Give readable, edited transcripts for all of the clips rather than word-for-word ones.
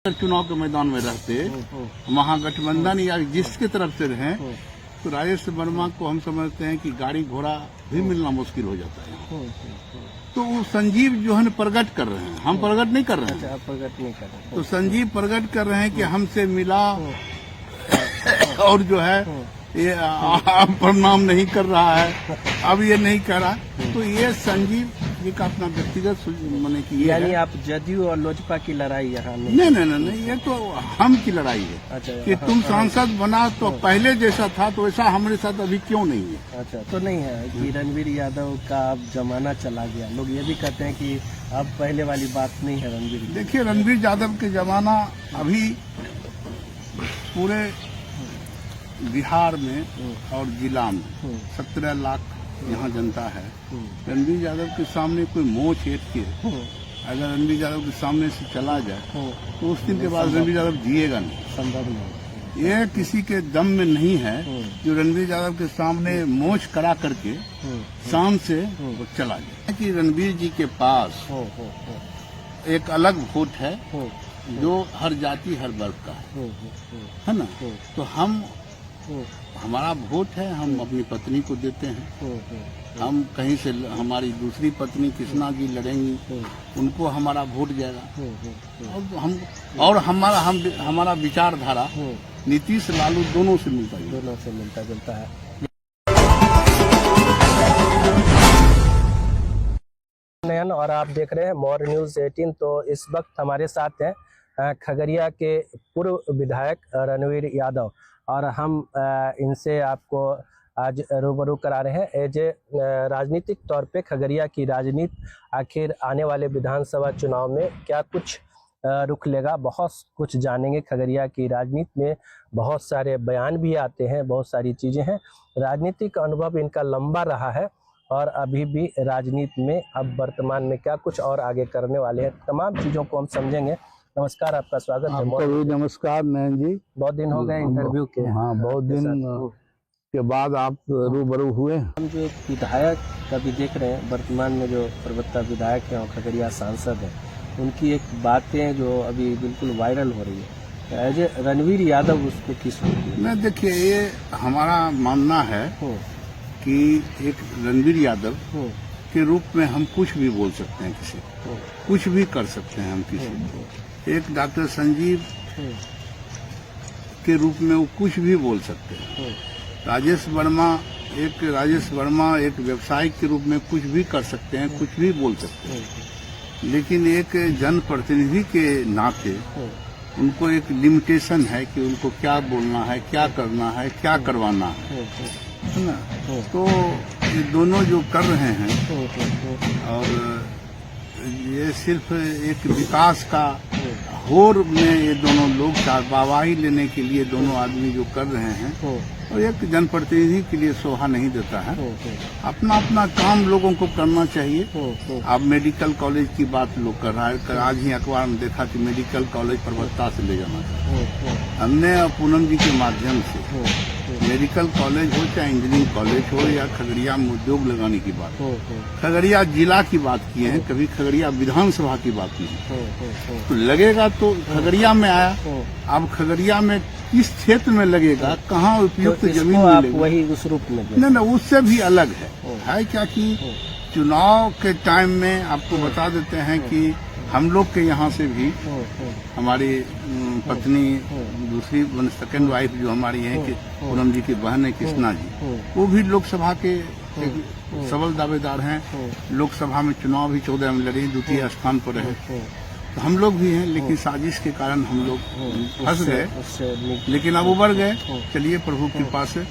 चुनाव के मैदान में रहते महागठबंधन या जिसके तरफ से रहें तो राजेश वर्मा को हम समझते हैं कि गाड़ी घोड़ा भी मिलना मुश्किल हो जाता है। तो वो संजीव जो है प्रकट कर रहे हैं, हम प्रकट नहीं कर रहे हैं। आप प्रकट नहीं कर रहे। तो संजीव प्रकट कर रहे हैं कि हमसे मिला और जो है ये प्रणाम नहीं कर रहा है, अब ये नहीं कर रहा। तो ये संजीव जी का अपना व्यक्तिगत माने कि ये यानी है। आप जदयू और लोजपा की लड़ाई यहाँ नहीं, ये तो हम की लड़ाई है। अच्छा, कि हाँ, तुम हाँ, सांसद बना तो पहले जैसा था तो वैसा हमारे साथ अभी क्यों नहीं है। अच्छा, तो नहीं है कि रणवीर यादव का अब जमाना चला गया। लोग ये भी कहते हैं कि अब पहले वाली बात नहीं है रणवीर। देखिए रणवीर यादव के जमाना अभी पूरे बिहार में और जिला में 17 लाख यहाँ जनता है। रणवीर यादव के सामने कोई मोह छेद के अगर रणवीर यादव के सामने से चला जाए तो उस दिन के बाद रणवीर यादव जिएगा नहीं, संभव नहीं। ये किसी के दम में नहीं है जो रणवीर यादव के सामने मोच करा करके शान से वो चला जाए। कि रणवीर जी के पास एक अलग वोट है जो हर जाति हर वर्ग का है ना। तो हमारा वोट है, हम अपनी पत्नी को देते हैं। हम कहीं से हमारी दूसरी पत्नी कृष्णा जी लड़ेंगी, उनको हमारा वोट जाएगा। और हमारा विचारधारा नीतीश लालू दोनों से मिलता जुलता है। नयन और आप देख रहे हैं मोर न्यूज 18। तो इस वक्त हमारे साथ हैं खगड़िया के पूर्व विधायक रणवीर यादव और हम इनसे आपको आज रूबरू करा रहे हैं। एज राजनीतिक तौर पे खगड़िया की राजनीति आखिर आने वाले विधानसभा चुनाव में क्या कुछ रुख लेगा, बहुत कुछ जानेंगे। खगड़िया की राजनीति में बहुत सारे बयान भी आते हैं, बहुत सारी चीज़ें हैं। राजनीतिक अनुभव इनका लंबा रहा है और अभी भी राजनीति में अब वर्तमान में क्या कुछ और आगे करने वाले हैं, तमाम चीज़ों को हम समझेंगे। नमस्कार, आपका स्वागत है। आपका भी नमस्कार नयन जी। बहुत दिन हो गए इंटरव्यू के। हाँ, बहुत दिन के बाद आप रूबरू हुए। हम जो विधायक का भी देख रहे हैं, वर्तमान में जो प्रवक्ता विधायक हैं और खगड़िया सांसद हैं, उनकी एक बातें जो अभी बिल्कुल वायरल हो रही है। एज रणवीर यादव उसको किस मैं देखिए ये हमारा मानना है कि एक रणवीर यादव के रूप में हम कुछ भी बोल सकते हैं, किसी कुछ भी कर सकते हैं हम किसी। एक डॉक्टर संजीव के रूप में वो कुछ भी बोल सकते हैं। राजेश वर्मा एक व्यवसायिक के रूप में कुछ भी कर सकते हैं, कुछ भी बोल सकते हैं। लेकिन एक जनप्रतिनिधि के नाते उनको एक लिमिटेशन है कि उनको क्या बोलना है, क्या करना है, क्या करवाना है ना। तो ये दोनों जो कर रहे हैं और ये सिर्फ एक विकास का होर में ये दोनों लोग वाहवाही लेने के लिए दोनों आदमी जो कर रहे हैं और एक जनप्रतिनिधि के लिए शोभा नहीं देता है। अपना अपना काम लोगों को करना चाहिए। अब मेडिकल कॉलेज की बात लोग कर रहा है। आज ही अखबार में देखा कि मेडिकल कॉलेज प्रवक्ता से ले जाना चाहिए। हमने पूनम जी के माध्यम से मेडिकल कॉलेज हो चाहे इंजीनियरिंग कॉलेज हो या खगड़िया में उद्योग लगाने की बात, खगड़िया जिला की बात किए हैं, कभी खगड़िया विधानसभा की बात नहीं। तो लगेगा तो खगड़िया में आया, अब खगड़िया में किस क्षेत्र में लगेगा, कहाँ उपयुक्त जमीन मिलेगी, वही उस रूप में नहीं, उससे भी अलग है क्या कि चुनाव के टाइम में आपको बता देते हैं कि हम लोग के यहाँ से भी हमारी पत्नी दूसरी सेकंड वाइफ जो हमारी है कि पूनम जी की बहन है कृष्णा जी, वो भी लोकसभा के सबल दावेदार हैं। लोकसभा में चुनाव भी 14 में लड़ी, द्वितीय स्थान पर रहे। तो हम लोग भी हैं, लेकिन साजिश के कारण हम लोग फंस गए, लेकिन अब उबर गए। चलिए प्रभु की कृपा से।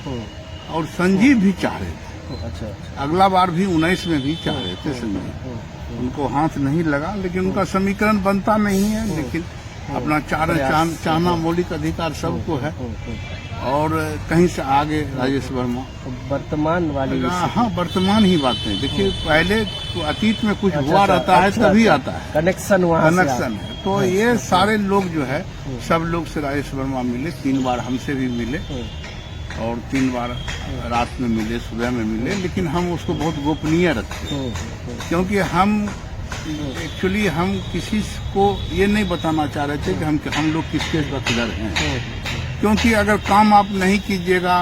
और संजीव भी चाह रहे थे, अगला बार भी 19 में भी चाह रहे थे संजीव, उनको हाथ नहीं लगा। लेकिन उनका समीकरण बनता नहीं है, लेकिन अपना चाहना मौलिक अधिकार सबको है। और कहीं से आगे राजेश वर्मा वर्तमान वाली, हाँ वर्तमान ही बातें देखिए। पहले तो अतीत में कुछ हुआ रहता है तभी आता है, कनेक्शन है। तो ये सारे लोग जो है सब लोग से राजेश वर्मा मिले, 3 बार हमसे भी मिले और 3 बार रात में मिले, सुबह में मिले। लेकिन हम उसको बहुत गोपनीय रखते हैं, क्योंकि हम एक्चुअली हम किसी को ये नहीं बताना चाह रहे थे कि हम लोग किसके वकीलर हैं, क्योंकि अगर काम आप नहीं कीजिएगा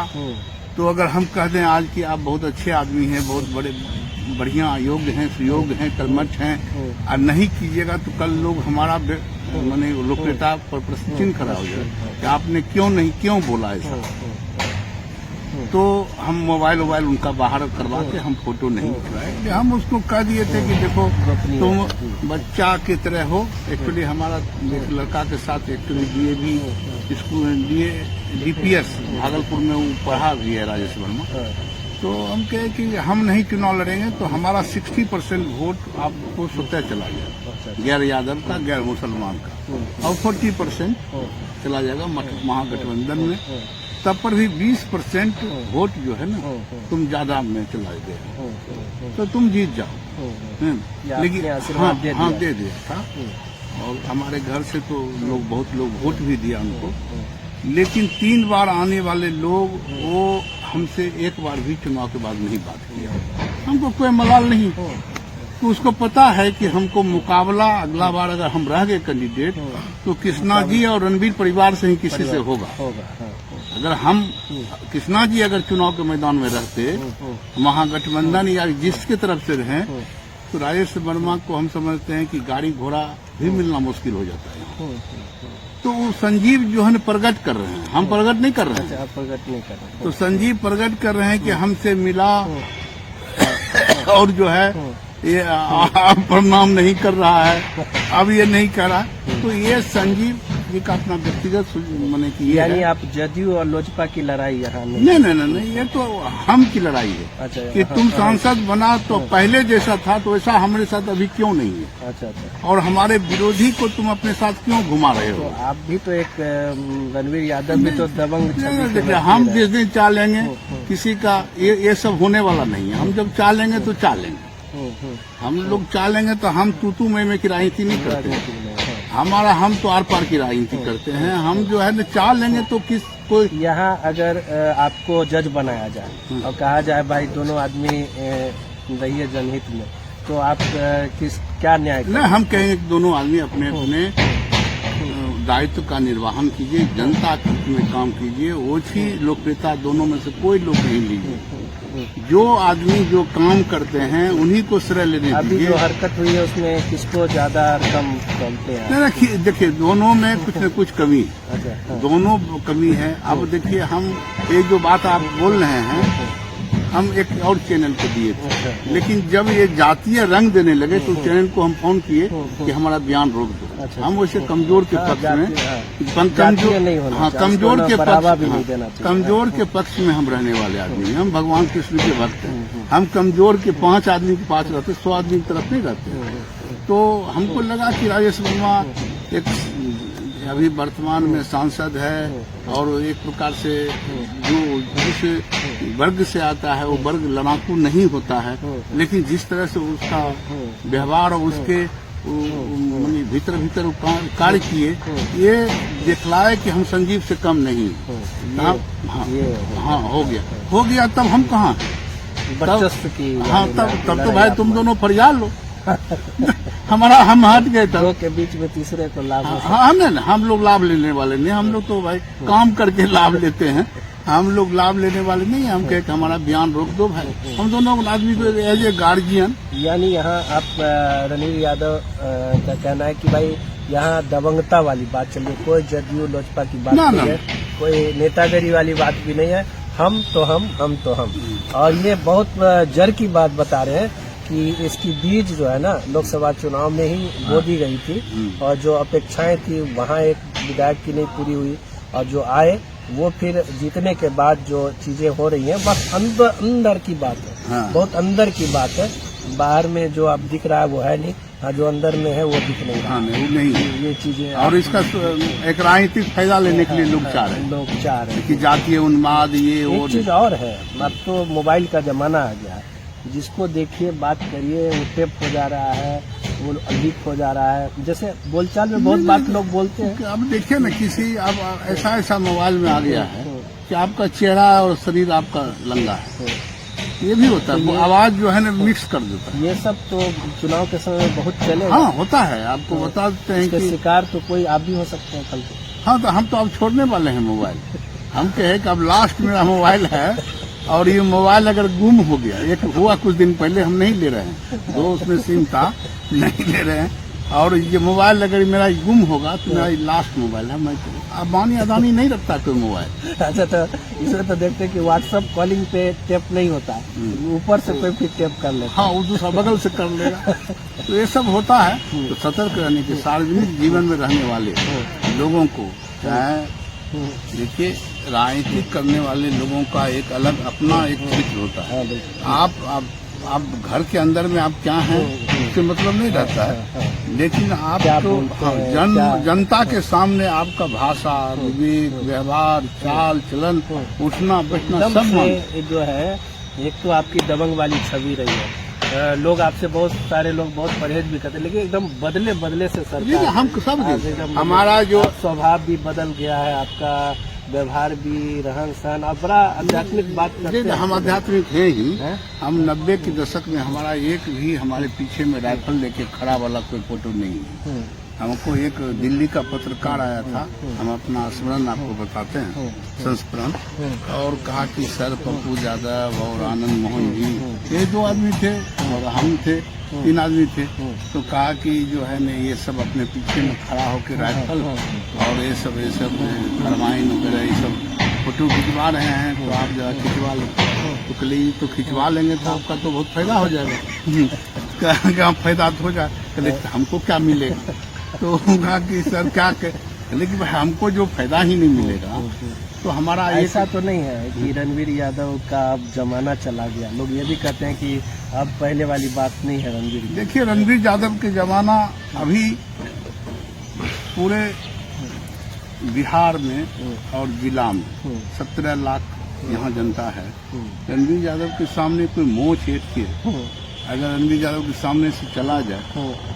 तो अगर हम कह दें आज कि आप बहुत अच्छे आदमी हैं, बहुत बड़े बढ़िया योग्य हैं, सुयोग्य हैं, कर्मठ हैं, और नहीं कीजिएगा तो कल लोग हमारा माने लोकप्रियता पर प्रश्न चिन्ह खड़ा हो जाए कि आपने क्यों बोला ऐसा। तो हम मोबाइल उनका बाहर करवा के हम फोटो नहीं खिलाए। हम उसको कह दिए थे कि देखो तुम बच्चा की तरह हो। एक्चुअली हमारा एक लड़का के साथ actually DAV school DPS Bhagalpur में वो पढ़ा भी है, राजेश वर्मा। तो हम कहे कि हम नहीं चुनाव लड़ेंगे तो हमारा 60% वोट आपको स्वतः चला जाएगा, गैर यादव का, गैर मुसलमान का, और 40% चला जाएगा महागठबंधन में। तब पर भी 20% वोट जो है ना तुम ज्यादा में चला गए तो तुम जीत जाओ। लेकिन हाँ दे दिया था, और हमारे घर से तो बहुत लोग वोट भी दिया उनको। लेकिन 3 बार आने वाले लोग वो हमसे एक बार भी चुनाव के बाद नहीं बात किया। हमको कोई मलाल नहीं, तो उसको पता है कि हमको मुकाबला अगला बार अगर हम रह गए कैंडिडेट तो कृष्णा जी और रणबीर परिवार से ही किसी से होगा। अगर हम कृष्णा जी अगर चुनाव के मैदान में रहते, महागठबंधन या जिसके तरफ से रहें, तो राजेश वर्मा को हम समझते हैं कि गाड़ी घोड़ा भी मिलना मुश्किल हो जाता है। तो वो संजीव जो है प्रकट कर रहे हैं, हम प्रकट नहीं कर रहे हैं। प्रकट नहीं कर रहे। तो संजीव प्रकट कर रहे हैं कि हमसे मिला और जो है ये प्रणाम नहीं कर रहा है, अब ये नहीं कर रहा। तो ये संजीव जी का अपना व्यक्तिगत माने कि यानी आप जदयू और लोजपा की लड़ाई यहाँ नहीं, ये तो हम की लड़ाई है। अच्छा, कि तुम सांसद बना तो पहले जैसा था तो ऐसा हमारे साथ अभी क्यों नहीं है। अच्छा। और हमारे विरोधी को तुम अपने साथ क्यों घुमा रहे हो। तो आप भी तो एक रणवीर यादव भी तो दबंग। देखिए हम जिस दिन चाह लेंगे किसी का ये सब होने वाला नहीं है। हम जब चाह लेंगे तो चाह लेंगे। हम लोग चाह लेंगे तो हम तू में की राजनीति नहीं करते। हम तो आर पार की राजनीति करते हैं। हम जो है ना चाह लेंगे तो कोई यहाँ अगर आपको जज बनाया जाए और कहा जाए भाई दोनों आदमी रहिए जनहित में, तो आप क्या न्याय करें? नहीं, हम कहेंगे कि दोनों आदमी अपने अपने दायित्व का निर्वहन कीजिए, जनता के हित में काम कीजिए। ओछी लोकप्रियता दोनों में से कोई लोग नहीं लीजिए। जो आदमी जो काम करते हैं उन्हीं को श्रेय लेने अभी जो हरकत हुई है उसमें किसको ज्यादा रकम बोलते हैं? नहीं, देखिए दोनों में कुछ न कुछ कमी है। अच्छा, दोनों कमी है। अब देखिए हम ये जो बात आप बोल रहे हैं हम एक और चैनल को दिए थे, लेकिन जब ये जातीय रंग देने लगे तो चैनल को हम फोन किए कि हमारा बयान रोक दो। हम वैसे कमजोर के पक्ष में कमजोर के पक्ष में हम रहने वाले आदमी हैं। हम भगवान कृष्ण के भक्त हैं। हम कमजोर के 5 आदमी के पास रहते, 100 आदमी की तरफ नहीं रहते। तो हमको लगा कि राजेश वर्मा एक अभी वर्तमान में सांसद है और एक प्रकार से जो जिस वर्ग से आता है वो वर्ग लड़ाकू नहीं होता है, लेकिन जिस तरह से उसका व्यवहार और उसके भीतर कार्य किए ये दिखलाए कि हम संजीव से कम नहीं। हाँ हो गया तब हम कहाँ तब तो भाई तुम दोनों फरियाद लो। हम हट गए तब के बीच में तीसरे को लाभ। हम लोग लाभ लेने वाले नहीं। हम लोग तो भाई काम करके लाभ लेते हैं। हम लोग लाभ लेने वाले नहीं। हम कहे कि हमारा बयान रोक दो भाई। हम दोनों आदमी को एज ए गार्जियन। यानी यहाँ आप रणवीर यादव का कहना है कि भाई यहाँ दबंगता वाली बात चल रही, कोई जदयू लोजपा की बात नहीं है, कोई नेतागिरी वाली बात भी नहीं है। हम तो हम। और ये बहुत जर की बात बता रहे हैं कि इसकी बीज जो है ना लोकसभा चुनाव में ही बो दी गई थी, और जो अपेक्षाएं थी वहाँ एक विधायक की नहीं पूरी हुई, और जो आए वो फिर जीतने के बाद जो चीजें हो रही हैं बस अंदर की बात है। बहुत अंदर की बात है। बाहर में जो आप दिख रहा है वो है नहीं, जो अंदर में है वो दिख नहीं रहा। नहीं ये चीजें और इसका एक राजनीतिक फायदा लेने के लिए लोग चाह रहे हैं कि जातीय उन्माद ये वो चीज और है। अब तो मोबाइल का जमाना आ गया है, जिसको देखिए बात करिए वो टेप हो जा रहा है, वो लीक हो जा रहा है। जैसे बोलचाल में बहुत बात लोग बोलते हैं। अब देखिए ना किसी अब ऐसा मोबाइल में आ गया है कि आपका चेहरा और शरीर आपका लंगा है, ये भी होता है, आवाज जो है ना मिक्स कर देता है। ये सब तो चुनाव के समय में बहुत चले। हाँ होता है, आपको बता देते हैं इसके कि शिकार तो कोई आप भी हो सकते हैं कल को। हाँ तो हम तो अब छोड़ने वाले हैं मोबाइल। हम कहे कि अब लास्ट मेरा मोबाइल है, और ये मोबाइल अगर गुम हो गया, एक हुआ कुछ दिन पहले, हम नहीं ले रहे हैं, दो उसमें सिम था, नहीं ले रहे हैं, और ये मोबाइल अगर मेरा गुम होगा तो मेरा लास्ट मोबाइल है। मैं अबानी अदानी नहीं रखता कोई मोबाइल। अच्छा, तो इसमें तो देखते हैं कि व्हाट्सएप कॉलिंग पे टेप नहीं होता, ऊपर से कोई फिर टेप कर लेता। हाँ, वो दूसरा बगल से कर लेगा। तो ये सब होता है, तो सतर्क रहने के, सार्वजनिक जीवन में रहने वाले लोगों को, चाहे देखिए राजनीति करने वाले लोगों का एक अलग अपना एक फिक्र होता है। आप घर के अंदर में आप क्या हैं उससे मतलब नहीं रहता है, लेकिन आप तो जनता के सामने आपका भाषा, विवेक, व्यवहार, चाल चलन, उठना बैठना सब जो है, एक तो आपकी दबंग वाली छवि रही है। लोग आपसे, बहुत सारे लोग बहुत परहेज भी करते हैं, लेकिन एकदम बदले से सरकार, हम सब हमारा जो स्वभाव भी बदल गया है, आपका व्यवहार भी, रहन सहन, और बड़ा आध्यात्मिक बात करते हैं। हम आध्यात्मिक है ही। हम 90 के दशक में हमारा एक भी हमारे पीछे में राइफल लेके खड़ा वाला कोई फोटो नहीं है। हमको एक दिल्ली का पत्रकार आया था, हम अपना स्मरण आपको बताते हैं, संस्मरण, और कहा कि सर पप्पू यादव और आनंद मोहन जी, ये 2 आदमी थे और हम थे, 3 आदमी थे। तो कहा कि जो है ना ये सब अपने पीछे में खड़ा होकर राइफल और ये सब फरमाइन वगैरह ये सब फोटो खिंचवा रहे हैं, तो आप जरा खिंचवा लो। तो कल तो खिंचवा लेंगे तो आपका तो बहुत फायदा हो जाएगा। क्या फायदा तो हो जाए, कल हमको क्या मिलेगा? तो कहा कि सर क्या लेकिन हमको जो फायदा ही नहीं मिलेगा, तो हमारा ऐसा तो नहीं है कि रणवीर यादव का अब जमाना चला गया। लोग ये भी कहते हैं कि अब पहले वाली बात नहीं है रणवीर। देखिए, रणवीर यादव के जमाना अभी पूरे बिहार में और जिला में 17 लाख यहाँ जनता है। रणवीर यादव के सामने कोई मोच एक के अगर रणवीर यादव के सामने से चला जाए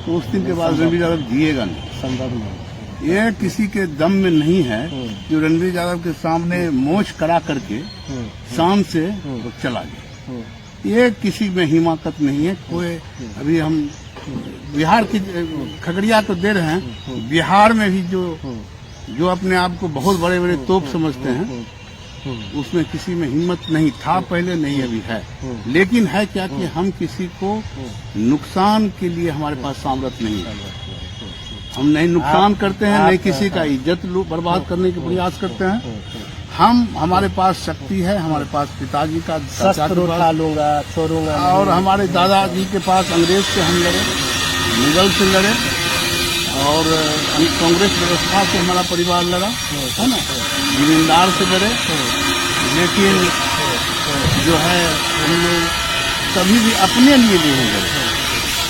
तो उस दिन के बाद रणवीर यादव जिएगा नहीं, संभव नहीं। ये किसी के दम में नहीं है जो रणवीर यादव के सामने मोच करा करके शान से वो चला जाए। ये किसी में हिमाकत नहीं है कोई। अभी हम बिहार की खगड़िया तो दे रहे हैं, बिहार में भी जो अपने आप को बहुत बड़े बड़े तोप समझते हैं, उसमें किसी में हिम्मत नहीं था पहले, नहीं अभी है। लेकिन है क्या कि हम किसी को नुकसान के लिए हमारे पास सामर्थ्य नहीं है। हम नहीं नुकसान करते हैं, नहीं किसी का इज्जत बर्बाद करने के प्रयास करते हैं। हमारे पास शक्ति है, हमारे पास पिताजी का शस्त्र उठा लूंगा, छोड़ूंगा, और हमारे दादाजी के पास अंग्रेज से हम लड़े, मुगल से लड़े, और कांग्रेस व्यवस्था से हमारा परिवार लड़ा, है ना, जमींदार से लड़े। लेकिन जो है हम लोग कभी भी अपने लिए नहीं लड़े।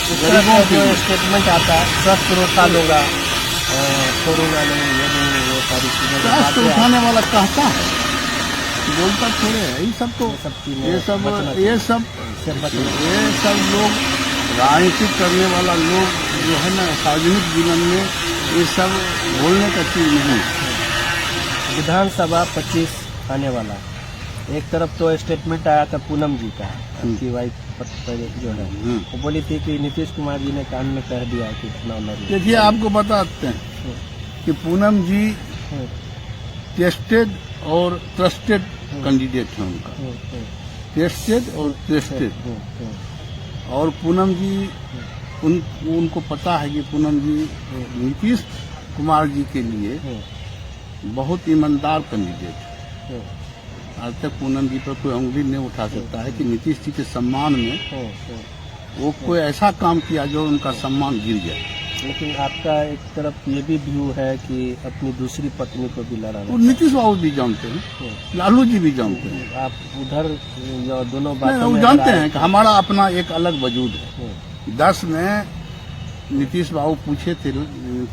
गरीबों जो स्टेटमेंट आता है, शस्त्र उठा लूंगा, छोड़ूंगा नहीं, ये नहीं, वो सारी चीजें शस्त्र उठाने वाला कहता है, बोलता थोड़े है। ये सब तो ये सब लोग राजनीति करने वाला लोग जो है ना, सार्वजनिक जीवन में ये सब बोलने का चीज नहीं है। विधानसभा 25 आने वाला, एक तरफ तो स्टेटमेंट आया था पूनम जी का, उनकी वाइफ जो है, वो बोली थी कि नीतीश कुमार जी ने कान में कह दिया कि चुनाव लड़ेंगे। देखिए, आपको बताते हैं कि पूनम जी टेस्टेड और ट्रस्टेड कैंडिडेट है उनका, टेस्टेड और ट्रस्टेड। और पूनम जी उनको पता है कि पूनम जी नीतीश कुमार जी के लिए बहुत ईमानदार कैंडिडेट है। आज तक पूनम जी पर कोई उंगली नहीं उठा सकता है कि नीतीश जी के सम्मान में वो कोई ऐसा काम किया जो उनका सम्मान गिर जाए। लेकिन आपका एक तरफ ये भी व्यू है कि अपनी दूसरी पत्नी को भी लड़ाना, वो नीतीश बाबू भी जानते हैं, लालू जी भी जानते हैं। आप उधर दोनों बातों में जानते हैं कि हमारा अपना एक अलग वजूद है। 10 में नीतीश बाबू पूछे थे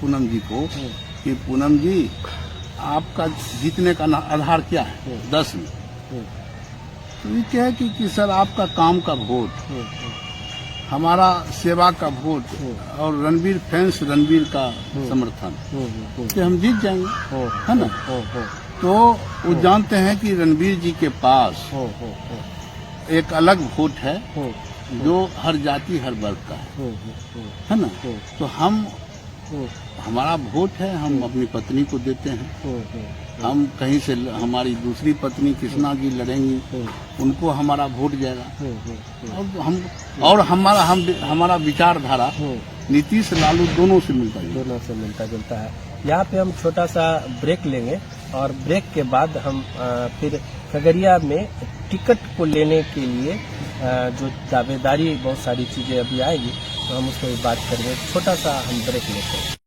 पूनम जी को कि पूनम जी आपका जीतने का आधार क्या है 10 में? तो ये क्या है कि सर आपका काम का वोट, हमारा सेवा का वोट और रणवीर फैंस रणवीर का समर्थन से हम जीत जाएंगे, है ना। तो वो जानते हैं कि रणवीर जी के पास एक अलग वोट है जो हर जाति हर वर्ग का है ना। तो हम हमारा वोट है, हम अपनी पत्नी को देते हैं। हम कहीं से हमारी दूसरी पत्नी कृष्णा जी लड़ेंगी, उनको हमारा वोट जाएगा। और हमारा विचारधारा नीतीश लालू दोनों से मिलता जुलता है। यहाँ पे हम छोटा सा ब्रेक लेंगे और ब्रेक के बाद हम फिर खगड़िया में टिकट को लेने के लिए जो दावेदारी बहुत सारी चीजें अभी आएगी तो हम उस पर बात करेंगे। छोटा सा हम ब्रेक लेते हैं।